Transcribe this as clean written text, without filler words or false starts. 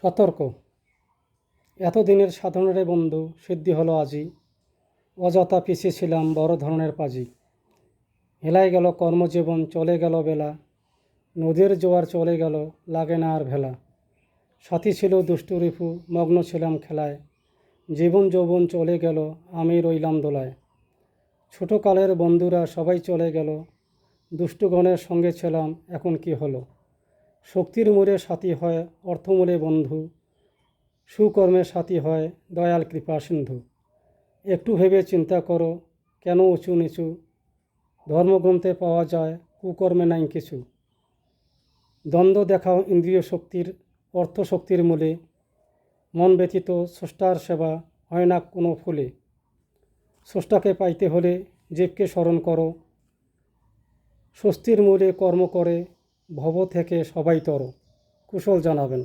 সতর্ক। এতদিনের সাধনারে বন্ধু সিদ্ধি হলো আজি, অযথা পিছিয়ে ছিলাম বড় ধরনের পাজি। হেলায় গেল কর্মজীবন, চলে গেল বেলা, নদীর জোয়ার চলে গেল, লাগে না আর ভেলা। সাথী ছিল দুষ্টু রিপু, মগ্ন ছিলাম খেলায়, জীবন যৌবন চলে গেল, আমি রইলাম দোলায়। ছোটকালের বন্ধুরা সবাই চলে গেল, দুষ্টুগণের সঙ্গে ছিলাম, এখন কি হলো। শক্তির মূলে সাথী হয়, অর্থমূলে বন্ধু, সুকর্মের সাথী হয়, দয়াল কৃপা সিন্ধু। একটু ভেবে চিন্তা করো, কেন উঁচু নিচু, ধর্মগ্রন্থে পাওয়া যায়, কুকর্মে নাই কিছু। দ্বন্দ্ব দেখাও ইন্দ্রিয় শক্তির, অর্থ শক্তির মূলে, মন ব্যতীত স্রষ্টার সেবা হয় না কোনো ফুলে। স্রষ্টাকে পাইতে হলে জীবকে স্মরণ করো, স্বস্তির মূলে কর্ম করে ভব থেকে সবাই তর। কুশল জানাবেন।